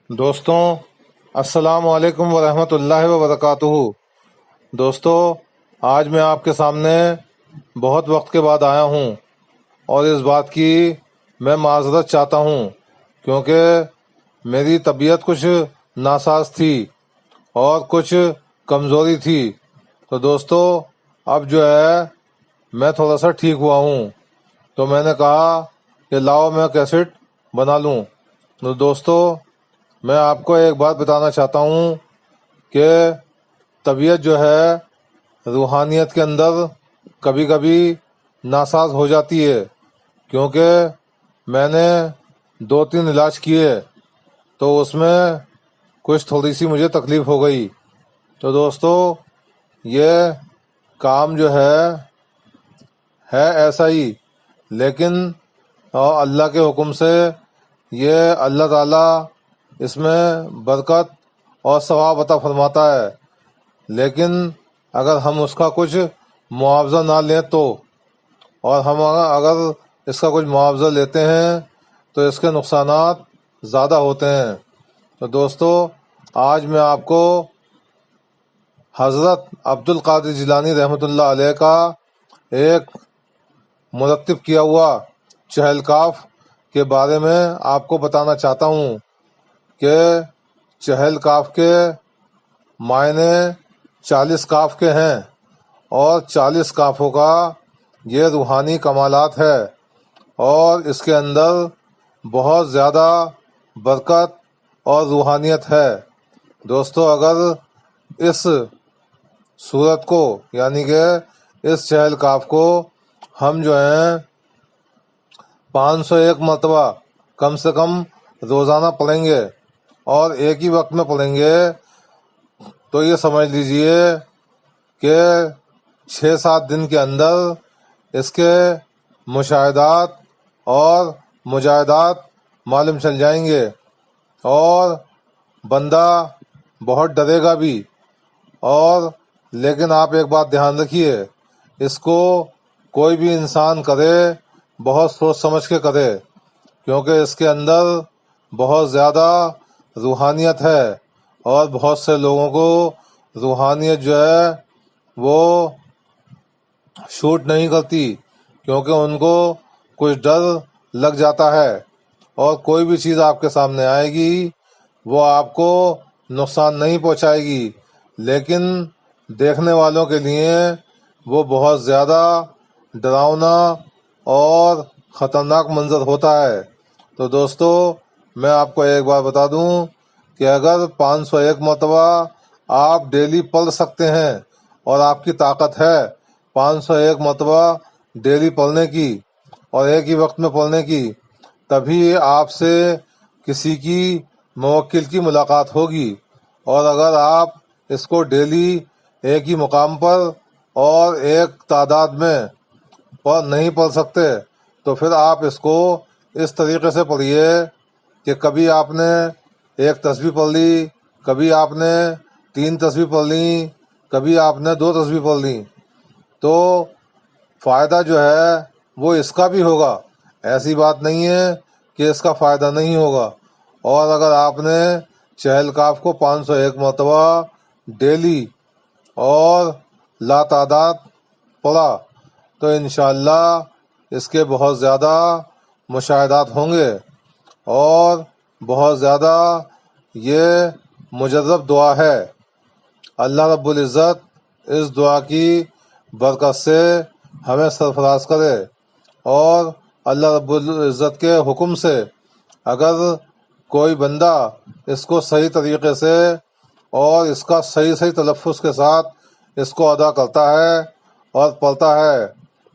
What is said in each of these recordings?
دوستوں، السلام علیکم ورحمۃ اللہ وبرکاتہ۔ دوستوں، آج میں آپ کے سامنے بہت وقت کے بعد آیا ہوں اور اس بات کی میں معذرت چاہتا ہوں کیونکہ میری طبیعت کچھ ناساز تھی اور کچھ کمزوری تھی۔ تو دوستوں، اب جو ہے میں تھوڑا سا ٹھیک ہوا ہوں، تو میں نے کہا کہ لاؤ میں کیسٹ بنا لوں۔ تو دوستوں، میں آپ کو ایک بات بتانا چاہتا ہوں کہ طبیعت جو ہے روحانیت کے اندر کبھی کبھی ناساز ہو جاتی ہے، کیونکہ میں نے 2-3 علاج کیے تو اس میں کچھ تھوڑی سی مجھے تکلیف ہو گئی۔ تو دوستوں، یہ کام جو ہے ایسا ہی، لیکن اللہ کے حکم سے یہ اللہ تعالیٰ اس میں برکت اور ثواب عطا فرماتا ہے، لیکن اگر ہم اس کا کچھ معاوضہ نہ لیں تو، اور ہم اگر اس کا کچھ معاوضہ لیتے ہیں تو اس کے نقصانات زیادہ ہوتے ہیں۔ تو دوستو، آج میں آپ کو حضرت عبد القادر جیلانی رحمۃ اللہ علیہ کا ایک مرتب کیا ہوا چہل کاف کے بارے میں آپ کو بتانا چاہتا ہوں کہ چہل کاف کے معنی 40 کاف کے ہیں اور 40 کافوں کا یہ روحانی کمالات ہے، اور اس کے اندر بہت زیادہ برکت اور روحانیت ہے۔ دوستو، اگر اس صورت کو یعنی کہ اس چہل کاف کو ہم جو ہیں 501 مرتبہ کم سے کم روزانہ پڑھیں گے اور ایک ہی وقت میں پڑھیں گے تو یہ سمجھ لیجئے کہ 6-7 دن کے اندر اس کے مشاہدات اور مجاہدات معلوم چل جائیں گے، اور بندہ بہت ڈرے گا بھی۔ اور لیکن آپ ایک بات دھیان رکھیے، اس کو کوئی بھی انسان کرے بہت سوچ سمجھ کے کرے، کیونکہ اس کے اندر بہت زیادہ روحانیت ہے، اور بہت سے لوگوں کو روحانیت جو ہے وہ شوٹ نہیں کرتی، کیونکہ ان کو کچھ ڈر لگ جاتا ہے، اور کوئی بھی چیز آپ کے سامنے آئے گی وہ آپ کو نقصان نہیں پہنچائے گی، لیکن دیکھنے والوں کے لیے وہ بہت زیادہ ڈراؤنا اور خطرناک منظر ہوتا ہے۔ تو دوستو، میں آپ کو ایک بات بتا دوں کہ اگر 501 مرتبہ آپ ڈیلی پڑھ سکتے ہیں اور آپ کی طاقت ہے 501 مرتبہ ڈیلی پڑھنے کی اور ایک ہی وقت میں پڑھنے کی، تبھی آپ سے کسی کی موکل کی ملاقات ہوگی۔ اور اگر آپ اس کو ڈیلی ایک ہی مقام پر اور ایک تعداد میں نہیں پڑھ سکتے تو پھر آپ اس کو اس طریقے سے پڑھیے کہ کبھی آپ نے ایک تسبیح پڑھ لی، کبھی آپ نے 3 تسبیح پڑھ لی، کبھی آپ نے 2 تسبیح پڑھ لی، تو فائدہ جو ہے وہ اس کا بھی ہوگا، ایسی بات نہیں ہے کہ اس کا فائدہ نہیں ہوگا۔ اور اگر آپ نے چہل کاف کو 501 مرتبہ ڈیلی اور لا تعداد پڑھا تو انشاءاللہ اس کے بہت زیادہ مشاہدات ہوں گے، اور بہت زیادہ یہ مجرب دعا ہے۔ اللہ رب العزت اس دعا کی برکت سے ہمیں سرفراز کرے، اور اللہ رب العزت کے حکم سے اگر کوئی بندہ اس کو صحیح طریقے سے اور اس کا صحیح تلفظ کے ساتھ اس کو ادا کرتا ہے اور پڑھتا ہے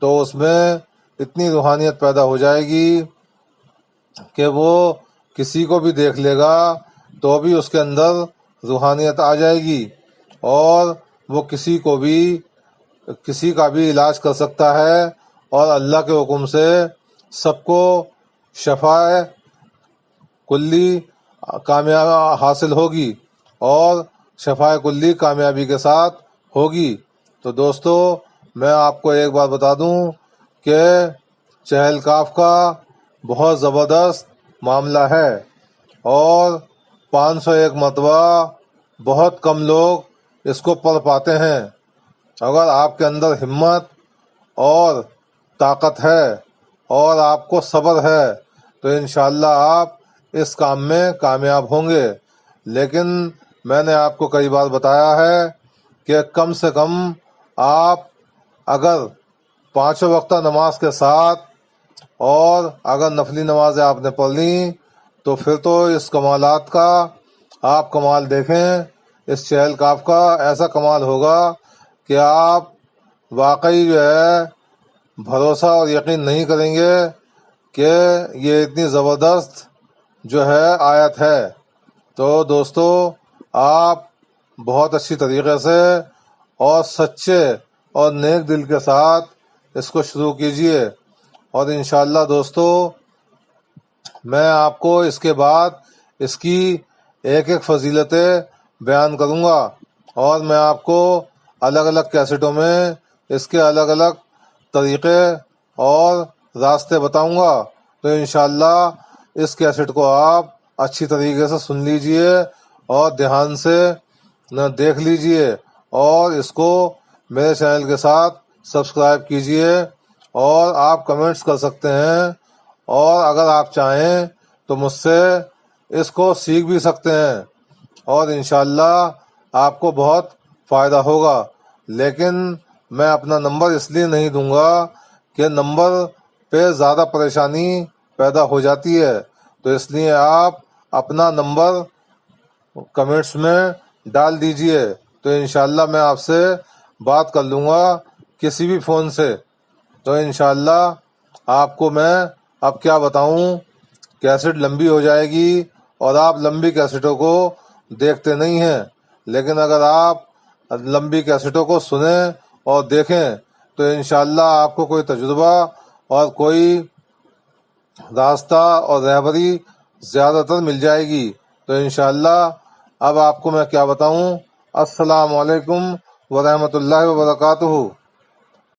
تو اس میں اتنی روحانیت پیدا ہو جائے گی کہ وہ کسی کو بھی دیکھ لے گا تو بھی اس کے اندر روحانیت آ جائے گی، اور وہ کسی کا بھی علاج کر سکتا ہے، اور اللہ کے حکم سے سب کو شفاء کلی کامیاب حاصل ہوگی، اور شفاء کلی کامیابی کے ساتھ ہوگی۔ تو دوستو، میں آپ کو ایک بات بتا دوں کہ چہل کاف کا بہت زبردست معاملہ ہے، اور 501 مرتبہ بہت کم لوگ اس کو پڑھ پاتے ہیں۔ اگر آپ کے اندر ہمت اور طاقت ہے اور آپ کو صبر ہے تو انشاءاللہ آپ اس کام میں کامیاب ہوں گے۔ لیکن میں نے آپ کو کئی بار بتایا ہے کہ کم سے کم آپ اگر 5 وقتہ نماز کے ساتھ اور اگر نفلی نمازیں آپ نے پڑھ لیں تو پھر تو اس کمالات کا آپ کمال دیکھیں، اس چہل کاف کا ایسا کمال ہوگا کہ آپ واقعی جو ہے بھروسہ اور یقین نہیں کریں گے کہ یہ اتنی زبردست جو ہے آیت ہے۔ تو دوستو، آپ بہت اچھی طریقے سے اور سچے اور نیک دل کے ساتھ اس کو شروع کیجئے، اور انشاءاللہ دوستو میں آپ کو اس کے بعد اس کی ایک ایک فضیلتیں بیان کروں گا، اور میں آپ کو الگ الگ کیسٹوں میں اس کے الگ الگ طریقے اور راستے بتاؤں گا۔ تو انشاءاللہ اس کیسٹ کو آپ اچھی طریقے سے سن لیجئے اور دھیان سے دیکھ لیجئے، اور اس کو میرے چینل کے ساتھ سبسکرائب کیجئے، اور آپ کمنٹس کر سکتے ہیں، اور اگر آپ چاہیں تو مجھ سے اس کو سیکھ بھی سکتے ہیں، اور انشاءاللہ آپ کو بہت فائدہ ہوگا۔ لیکن میں اپنا نمبر اس لیے نہیں دوں گا کہ نمبر پہ زیادہ پریشانی پیدا ہو جاتی ہے، تو اس لیے آپ اپنا نمبر کمنٹس میں ڈال دیجئے، تو انشاءاللہ میں آپ سے بات کر لوں گا کسی بھی فون سے۔ تو انشاءاللہ آپ کو میں اب کیا بتاؤں، کیسٹ لمبی ہو جائے گی اور آپ لمبی کیسٹوں کو دیکھتے نہیں ہیں، لیکن اگر آپ لمبی کیسٹوں کو سنیں اور دیکھیں تو انشاءاللہ آپ کو کوئی تجربہ اور کوئی راستہ اور رہبری زیادہ تر مل جائے گی۔ تو انشاءاللہ اب آپ کو میں کیا بتاؤں۔ السلام علیکم ورحمۃ اللہ وبرکاتہ۔